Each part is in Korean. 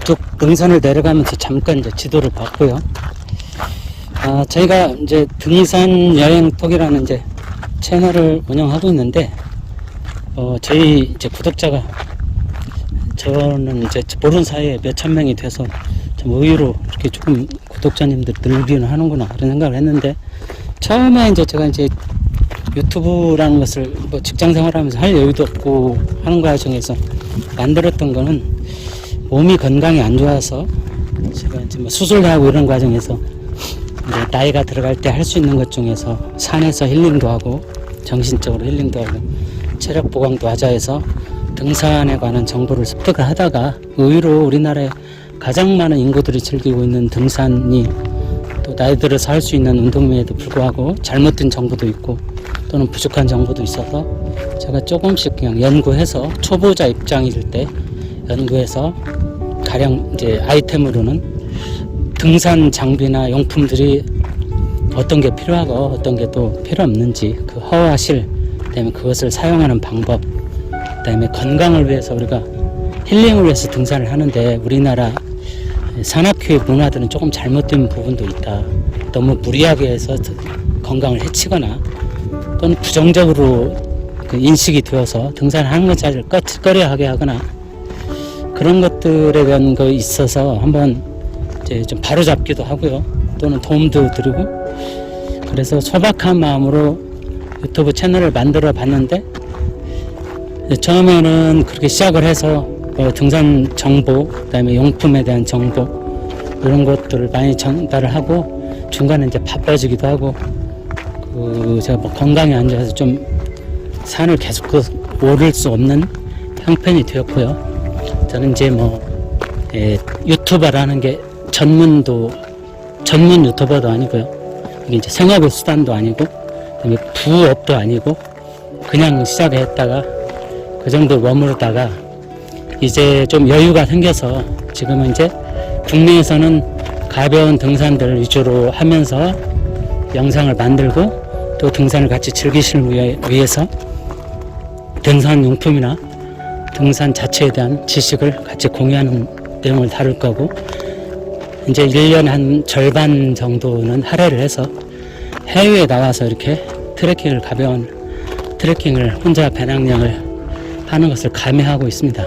북쪽 능선을 내려가면서 잠깐 이제 지도를 봤고요. 저희가 이제 등산 여행톡이라는 이제 채널을 운영하고 있는데, 저희 이제 구독자가 저는 이제 모르는 사이에 몇천 명이 돼서 좀 의외로 이렇게 조금 구독자님들 늘기는 하는구나 그런 생각을 했는데, 처음에 이제 제가 이제 유튜브라는 것을 뭐 직장 생활하면서 할 여유도 없고 하는 과정에서 만들었던 거는 몸이 건강이 안 좋아서 제가 이제 뭐 수술하고 이런 과정에서 이제 나이가 들어갈 때 할 수 있는 것 중에서 산에서 힐링도 하고 정신적으로 힐링도 하고 체력 보강도 하자 해서 등산에 관한 정보를 습득을 하다가 의외로 우리나라에 가장 많은 인구들이 즐기고 있는 등산이 또 나이 들어서 할 수 있는 운동임에도 불구하고 잘못된 정보도 있고 또는 부족한 정보도 있어서 제가 조금씩 그냥 연구해서 초보자 입장일 때 연구해서 가령 이제 아이템으로는 등산 장비나 용품들이 어떤 게 필요하고 어떤 게 또 필요 없는지 그 허와 실, 그다음에 그것을 사용하는 방법, 그다음에 건강을 위해서 우리가 힐링을 위해서 등산을 하는데 우리나라 산악회 문화들은 조금 잘못된 부분도 있다. 너무 무리하게 해서 건강을 해치거나 또는 부정적으로 그 인식이 되어서 등산하는 것 자체를 꺼려하게 하거나 그런 것들에 대한 거 있어서 한번 이제 좀 바로잡기도 하고요. 또는 도움도 드리고, 그래서 소박한 마음으로 유튜브 채널을 만들어 봤는데, 처음에는 그렇게 시작을 해서 등산 정보, 그 다음에 용품에 대한 정보 이런 것들을 많이 전달을 하고, 중간에 이제 바빠지기도 하고, 제가 뭐 건강이 안 좋아서 좀 산을 계속 오를 수 없는 형편이 되었고요. 저는 이제 뭐 유튜버라는 게 전문 유튜버도 아니고요. 이게 이제 생업의 수단도 아니고, 그다음에 부업도 아니고, 그냥 시작했다가 그 정도 머무르다가 이제 좀 여유가 생겨서 지금은 이제 국내에서는 가벼운 등산들 위주로 하면서 영상을 만들고 또 등산을 같이 즐기시는 위해서 등산 용품이나 등산 자체에 대한 지식을 같이 공유하는 내용을 다룰 거고, 이제 1년에 한 절반 정도는 할애를 해서 해외에 나와서 이렇게 가벼운 트레킹을 혼자 배낭여행을 하는 것을 감행하고 있습니다.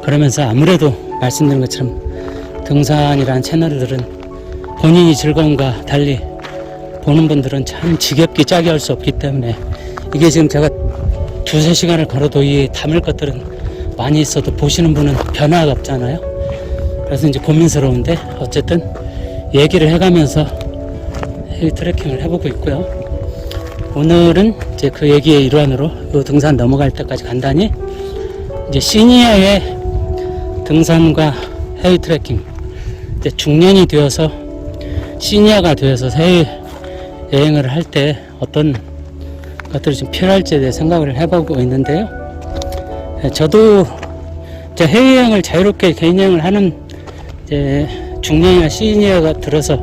그러면서 아무래도 말씀드린 것처럼 등산이라는 채널들은 본인이 즐거움과 달리 보는 분들은 참 지겹게 짜게 할 수 없기 때문에, 이게 지금 제가 2-3시간을 걸어도 이 담을 것들은 많이 있어도 보시는 분은 변화가 없잖아요. 그래서 이제 고민스러운데 어쨌든 얘기를 해가면서 트레킹을 해보고 있고요. 오늘은 이제 그 얘기의 일환으로 이 등산 넘어갈 때까지 간단히 이제 시니어의 등산과 해외 트레킹, 이제 중년이 되어서 시니어가 되어서 해외 여행을 할 때 어떤 것들이 좀 필요할지에 대해 생각을 해보고 있는데요. 저도 이제 해외여행을 자유롭게 개인여행을 하는 이제 중년이나 시니어가 들어서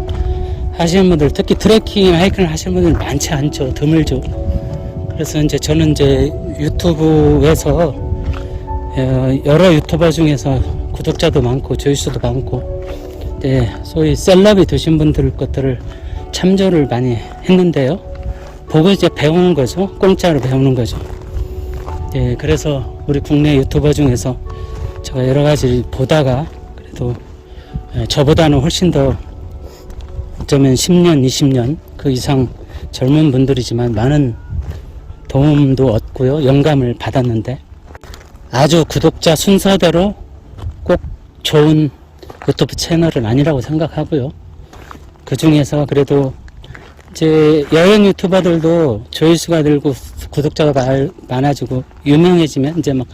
하시는 분들, 특히 트레킹이나 하이킹을 하시는 분들 많지 않죠. 드물죠. 그래서 이제 저는 이제 유튜브에서 여러 유튜버 중에서 구독자도 많고 조회수도 많고 소위 셀럽이 되신 분들 것들을 참조를 많이 했는데요. 보고 이제 배우는 거죠. 공짜로 배우는 거죠. 그래서 우리 국내 유튜버 중에서 제가 여러 가지 보다가 그래도 저보다는 훨씬 더 어쩌면 10년, 20년 그 이상 젊은 분들이지만 많은 도움도 얻고요. 영감을 받았는데, 아주 구독자 순서대로 꼭 좋은 유튜브 채널은 아니라고 생각하고요. 그 중에서 그래도 이제 여행 유튜버들도 조회수가 늘고 구독자가 많아지고 유명해지면 이제 막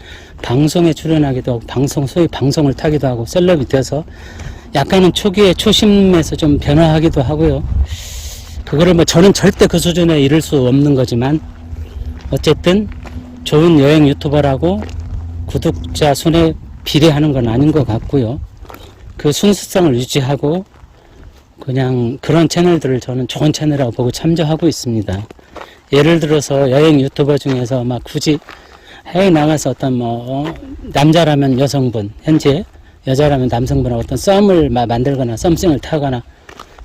방송에 출연하기도 하고 소위 방송을 타기도 하고 셀럽이 돼서 약간은 초기에 초심에서 좀 변화하기도 하고요. 그거를 뭐 저는 절대 그 수준에 이를 수 없는 거지만 어쨌든 좋은 여행 유튜버라고 구독자 수에 비례하는 건 아닌 것 같고요. 그 순수성을 유지하고 그냥 그런 채널들을 저는 좋은 채널이라고 보고 참조하고 있습니다. 예를 들어서 여행 유튜버 중에서 막 굳이 해외 나가서 어떤 남자라면 여성분, 현재 여자라면 남성분하고 어떤 썸을 만들거나 썸씽을 타거나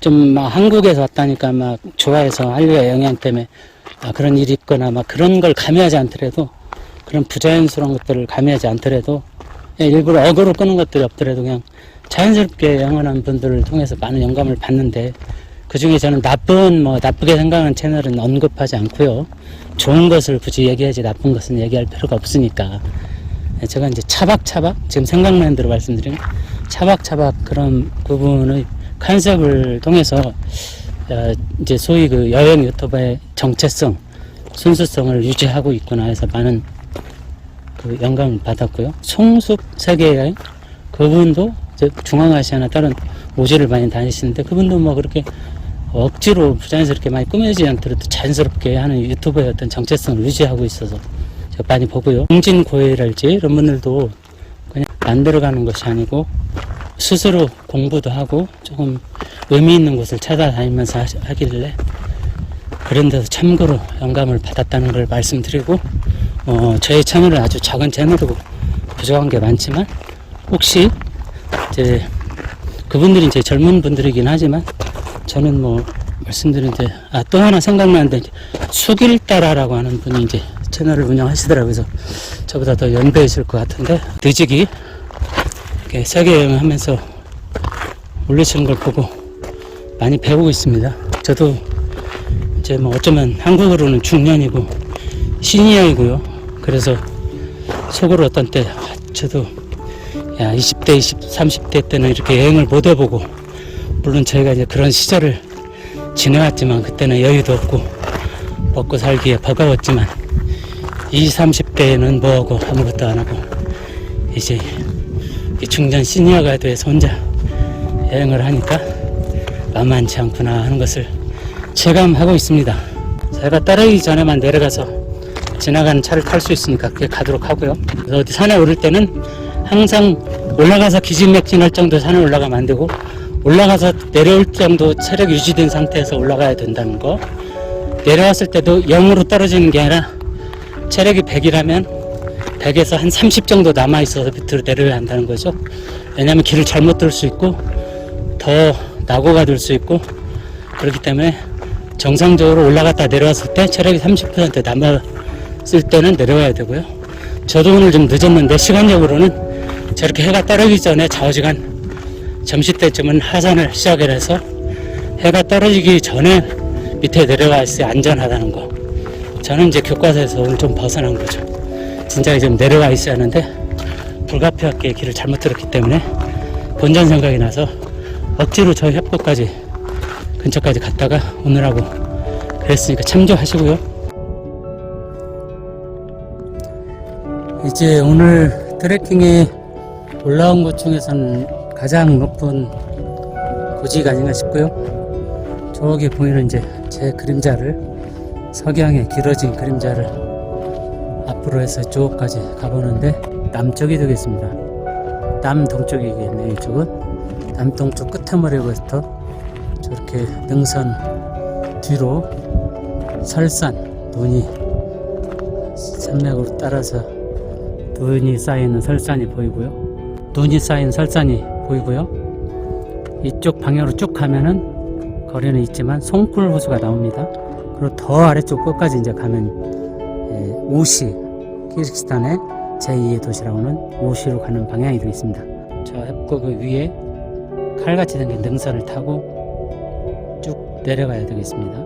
좀 막 한국에서 왔다니까 막 좋아해서 한류의 영향 때문에 그런 일이 있거나 막 그런 걸 가미하지 않더라도, 그런 부자연스러운 것들을 가미하지 않더라도, 일부러 어그로 끄는 것들이 없더라도 그냥 자연스럽게 영원한 분들을 통해서 많은 영감을 받는데, 그 중에 저는 나쁘게 생각하는 채널은 언급하지 않고요. 좋은 것을 굳이 얘기하지 나쁜 것은 얘기할 필요가 없으니까. 제가 이제 차박차박, 지금 생각나는 대로 말씀드리면 차박차박 그런 부분의 컨셉을 통해서 이제 소위 그 여행 유튜버의 정체성, 순수성을 유지하고 있구나 해서 많은 그 영감을 받았고요. 송숙 세계여행, 그분도 중앙아시아나 다른 오지를 많이 다니시는데, 그분도 뭐 그렇게 억지로 부자연스럽게 많이 꾸며지지 않더라도 자연스럽게 하는 유튜버의 어떤 정체성을 유지하고 있어서 제가 많이 보고요. 홍진고해랄지 이런 분들도 그냥 만들어가는 것이 아니고 스스로 공부도 하고 조금 의미 있는 곳을 찾아다니면서 하길래 그런 데서 참고로 영감을 받았다는 걸 말씀드리고, 저희 채널은 아주 작은 채널이고 부족한 게 많지만, 혹시 이제 그분들이 이제 젊은 분들이긴 하지만 저는 뭐 말씀드리는데, 또 하나 생각나는데, 수길따라라고 하는 분이 이제 채널을 운영하시더라고요. 그래서 저보다 더 연배이실 것 같은데, 늦이기 이렇게 세계여행을 하면서 올리시는 걸 보고 많이 배우고 있습니다. 저도 이제 뭐 어쩌면 한국으로는 중년이고 시니어이고요. 그래서 속으로 어떤 때 저도 20대, 30대 때는 이렇게 여행을 못 해보고, 물론 저희가 이제 그런 시절을 지내왔지만 그때는 여유도 없고 먹고 살기에 버거웠지만, 20, 30대에는 뭐하고 아무것도 안 하고 이제 중년 시니어가 돼서 혼자 여행을 하니까 만만치 않구나 하는 것을 체감하고 있습니다. 제가 따르기 전에만 내려가서 지나가는 차를 탈 수 있으니까 그렇게 가도록 하고요. 그래서 어디 산에 오를 때는 항상 올라가서 기진맥진할 정도 산에 올라가면 안 되고, 올라가서 내려올 정도 체력이 유지된 상태에서 올라가야 된다는 거. 내려왔을 때도 0으로 떨어지는 게 아니라 체력이 100이라면 100에서 한 30 정도 남아있어서 밑으로 내려야 한다는 거죠. 왜냐하면 길을 잘못 들 수 있고 더 낙오가 될 수 있고, 그렇기 때문에 정상적으로 올라갔다 내려왔을 때 체력이 30% 남았을 때는 내려와야 되고요. 저도 오늘 좀 늦었는데 시간적으로는 저렇게 해가 떨어지기 전에 좌우지간 점심때쯤은 하산을 시작을 해서 해가 떨어지기 전에 밑에 내려와 있어야 안전하다는 거. 저는 이제 교과서에서 오늘 좀 벗어난 거죠. 진짜 좀 내려와 있어야 하는데 불가피하게 길을 잘못 들었기 때문에 본전 생각이 나서 억지로 저 협곡까지 근처까지 갔다가 오느라고 그랬으니까 참조하시고요. 이제 오늘 트레킹에 올라온 곳 중에서는 가장 높은 고지가 아닌가 싶고요. 저기 보이는 이제 제 그림자를, 석양의 길어진 그림자를 앞으로 해서 저쪽까지 가보는데, 남쪽이 되겠습니다. 남동쪽이겠네요. 이쪽은 남동쪽 끝머리부터 저렇게 능선 뒤로 설산, 눈이 산맥으로 따라서 눈이 쌓이는 설산이 보이고요. 눈이 쌓인 설산이 보이고요. 이쪽 방향으로 쭉 가면은 거리는 있지만 송쿨 호수가 나옵니다. 그리고 더 아래쪽 끝까지 이제 가면 오시, 키르기스탄의 제2의 도시라고 하는 오시로 가는 방향이 되겠습니다. 저 협곡 위에 칼같이 생긴 능선을 타고 쭉 내려가야 되겠습니다.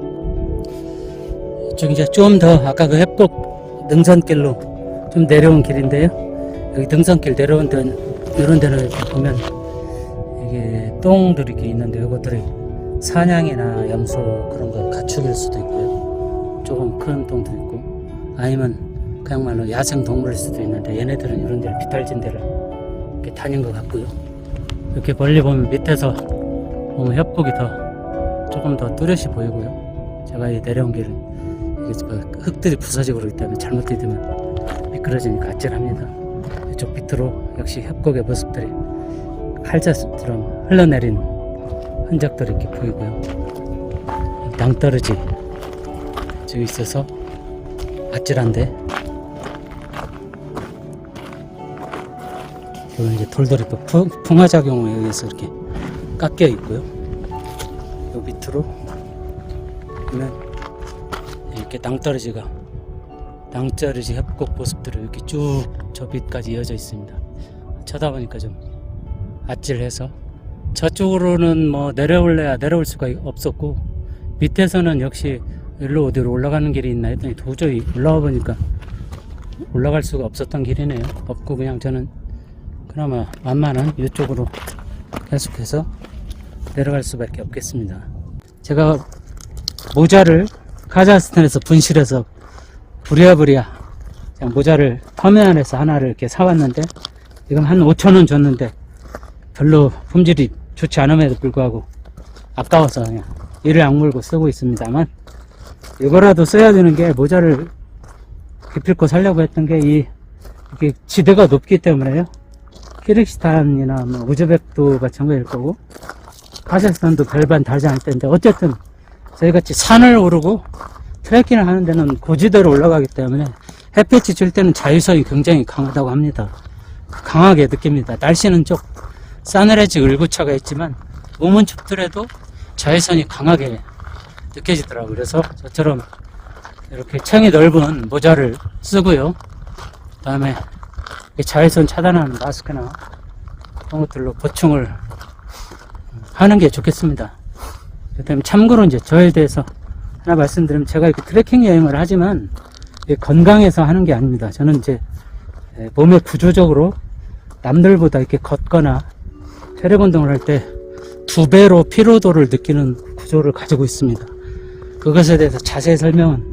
이쪽 이제 좀 더 아까 그 협곡 능선길로 좀 내려온 길인데요. 여기 능선길 내려온 데는 이런 데는 보면 이게 똥들이 이렇게 있는데, 이것들이 사냥이나 염소 그런 거 가축일 수도 있고요. 조금 큰 똥도 있고, 아니면 그야말로 야생 동물일 수도 있는데, 얘네들은 이런 데를 비탈진 데를 이렇게 다닌 것 같고요. 이렇게 멀리 보면 밑에서 보면 협곡이 조금 더 뚜렷이 보이고요. 제가 이 내려온 길은 이게 흙들이 부서지고 그러기 때문에 잘못 디디면 미끄러지니까 아찔합니다. 이쪽 밑으로 역시 협곡의 모습들이 칼자루처럼 흘러내린 흔적들이 이렇게 보이고요. 낭떠러지 저기 있어서 아찔한데, 이건 이제 돌돌이표 풍화작용에 의해서 이렇게 깎여 있고요. 요 밑으로 보면 이렇게 낭떠러지 협곡 모습들이 이렇게 쭉 저 밑까지 이어져 있습니다. 쳐다보니까 좀 아찔해서 저쪽으로는 뭐 내려올래야 내려올 수가 없었고, 밑에서는 역시 일로 어디로 올라가는 길이 있나 했더니 도저히 올라와 보니까 올라갈 수가 없었던 길이네요. 없고 그냥 저는 그나마 만만한 이쪽으로 계속해서 내려갈 수밖에 없겠습니다. 제가 모자를 카자흐스탄에서 분실해서 부랴부랴 그냥 모자를 터미널에서 하나를 이렇게 사왔는데, 지금 한 5,000원 줬는데 별로 품질이 좋지 않음에도 불구하고 아까워서 그냥 이를 악물고 쓰고 있습니다만, 이거라도 써야 되는 게, 모자를 기필코 살려고 했던 게 이게 지대가 높기 때문에요. 키르기스탄이나 뭐 우즈벡도 마찬가지일 거고 카자흐스탄도 별반 다르지 않을 텐데, 어쨌든 저희같이 산을 오르고 트레킹을 하는 데는 고지대로 올라가기 때문에 햇빛이 질 때는 자외선이 굉장히 강하다고 합니다. 강하게 느낍니다. 날씨는 좀 싸늘해지고 일교차가 있지만 몸은 춥더라도 자외선이 강하게 느껴지더라고요. 그래서 저처럼 이렇게 챙이 넓은 모자를 쓰고요. 그 다음에 자외선 차단하는 마스크나 그런 것들로 보충을 하는 게 좋겠습니다. 그 다음에 참고로 이제 저에 대해서 하나 말씀드리면, 제가 이렇게 트레킹 여행을 하지만 건강해서 하는 게 아닙니다. 저는 이제 몸의 구조적으로 남들보다 이렇게 걷거나 체력 운동을 할 때 2배로 피로도를 느끼는 구조를 가지고 있습니다. 그것에 대해서 자세히 설명은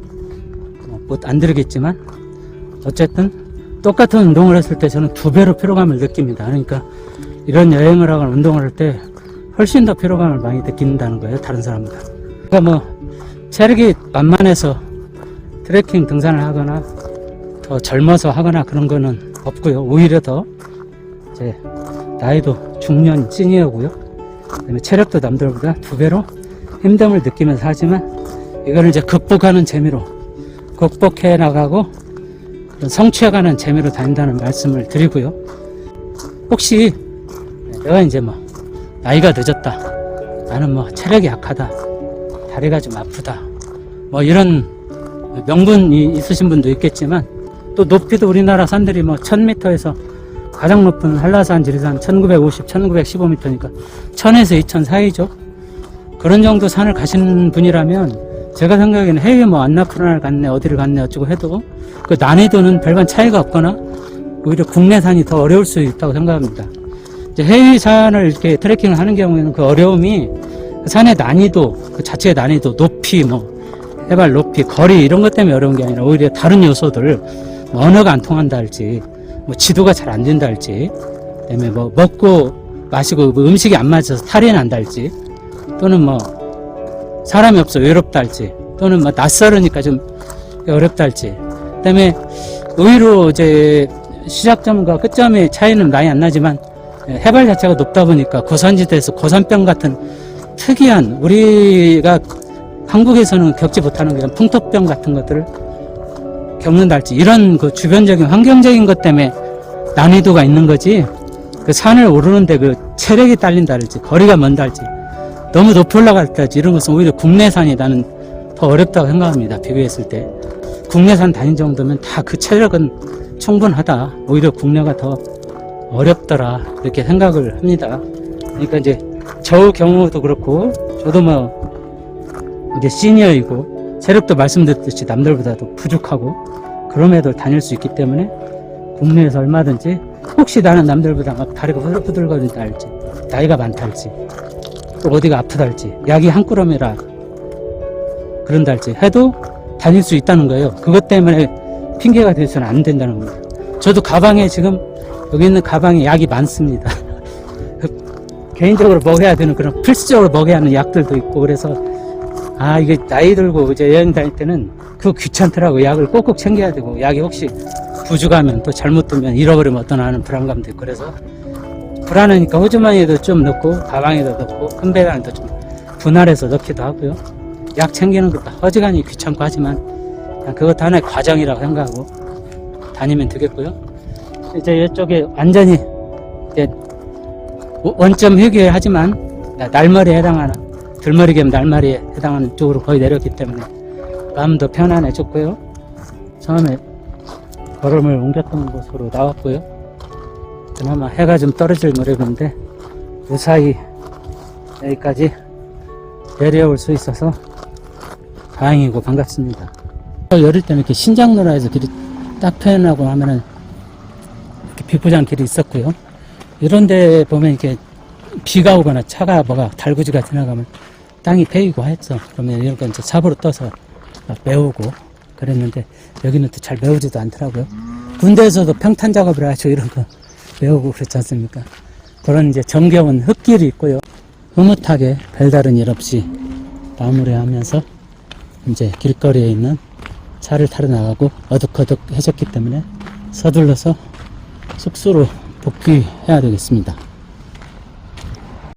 못 안 드리겠지만, 어쨌든 똑같은 운동을 했을 때 저는 2배로 피로감을 느낍니다. 그러니까 이런 여행을 하거나 운동을 할 때 훨씬 더 피로감을 많이 느낀다는 거예요, 다른 사람보다. 그러니까 뭐 체력이 만만해서 트레킹 등산을 하거나 더 젊어서 하거나 그런 거는 없고요. 오히려 더 이제 나이도 중년 시니어고요. 그다음에 체력도 남들보다 2배로 힘듦을 느끼면서 하지만, 이거를 이제 극복하는 재미로, 극복해 나가고 성취해가는 재미로 다닌다는 말씀을 드리고요. 혹시 내가 이제 뭐 나이가 늦었다, 나는 뭐 체력이 약하다, 다리가 좀 아프다, 뭐 이런 명분이 있으신 분도 있겠지만, 또 높이도 우리나라 산들이 뭐 1000m에서 가장 높은 한라산, 지리산 1950, 1915m니까 1000에서 2000 사이죠. 그런 정도 산을 가시는 분이라면 제가 생각에는 해외 뭐 안나푸르나를 갔네, 어디를 갔네 어쩌고 해도 그 난이도는 별반 차이가 없거나 오히려 국내 산이 더 어려울 수 있다고 생각합니다. 이제 해외 산을 이렇게 트레킹을 하는 경우에는 그 어려움이 그 산의 난이도, 그 자체의 난이도, 높이, 뭐 해발 높이, 거리 이런 것 때문에 어려운 게 아니라 오히려 다른 요소들, 뭐 언어가 안 통한다 할지, 뭐 지도가 잘 안 된다 할지, 그다음에 뭐 먹고 마시고 뭐 음식이 안 맞아서 탈이 난다 할지, 또는 뭐 사람이 없어 외롭다 할지, 또는 뭐 낯설으니까 좀 어렵다 할지, 그다음에 의외로 이제 시작점과 끝점의 차이는 많이 안 나지만 해발 자체가 높다 보니까 고산지대에서 고산병 같은 특이한, 우리가 한국에서는 겪지 못하는 그런 풍토병 같은 것들을 겪는다 할지, 이런 그 주변적인 환경적인 것 때문에 난이도가 있는 거지, 그 산을 오르는데 그 체력이 딸린다 할지, 거리가 먼다 할지, 너무 높이 올라갈 때 할지, 이런 것은 오히려 국내산이 나는 더 어렵다고 생각합니다. 비교했을 때 국내산 다닌 정도면 다 그 체력은 충분하다, 오히려 국내가 더 어렵더라, 이렇게 생각을 합니다. 그러니까 이제 저 경우도 그렇고, 저도 뭐 이제 시니어이고 체력도 말씀드렸듯이 남들보다도 부족하고 그럼에도 다닐 수 있기 때문에 국내에서 얼마든지, 혹시 나는 남들보다 막 다리가 후들후들거린다 할지, 나이가 많다 할지, 또 어디가 아프다 할지, 약이 한 꾸러미라 그런다 할지 해도 다닐 수 있다는 거예요. 그것 때문에 핑계가 돼서는 안 된다는 겁니다. 저도 가방에, 지금 여기 있는 가방에 약이 많습니다. 개인적으로 먹어야 되는, 그런 필수적으로 먹어야 하는 약들도 있고, 그래서 이게 나이 들고 이제 여행 다닐 때는 그거 귀찮더라고. 약을 꼭꼭 챙겨야 되고, 약이 혹시 부족하면 또 잘못 두면 잃어버리면 어떠나 하는 불안감도 있고, 그래서 불안하니까 호주머니에도 좀 넣고 가방에도 넣고 큰 배낭에도 좀 분할해서 넣기도 하고요. 약 챙기는 것도 어지간히 귀찮고 하지만 그냥 그것도 하나의 과정이라고 생각하고 다니면 되겠고요. 이제 이쪽에 완전히 이제 원점 회귀하지만 날머리에 해당하는 들머리 겸 날머리에 해당하는 쪽으로 거의 내렸기 때문에 마음도 편안해졌고요. 처음에 걸음을 옮겼던 곳으로 나왔고요. 그나마 해가 좀 떨어질 무렵인데 무사히 여기까지 내려올 수 있어서 다행이고 반갑습니다. 여릴 때는 이렇게 신장로라해서 길이 딱 표현하고 하면은 이렇게 비포장 길이 있었고요. 이런데 보면 이렇게 비가 오거나 차가 뭐가 달구지가 지나가면 땅이 패이고 했죠. 그러면 이런 거 이제 삽으로 떠서 막 메우고 그랬는데 여기는 또 잘 메우지도 않더라고요. 군대에서도 평탄 작업을 하시고 이런 거 메우고 그렇지 않습니까? 그런 이제 정겨운 흙길이 있고요. 흐뭇하게 별다른 일 없이 마무리하면서 이제 길거리에 있는 차를 타러 나가고 어둑어둑해졌기 때문에 서둘러서 숙소로 복귀해야 되겠습니다.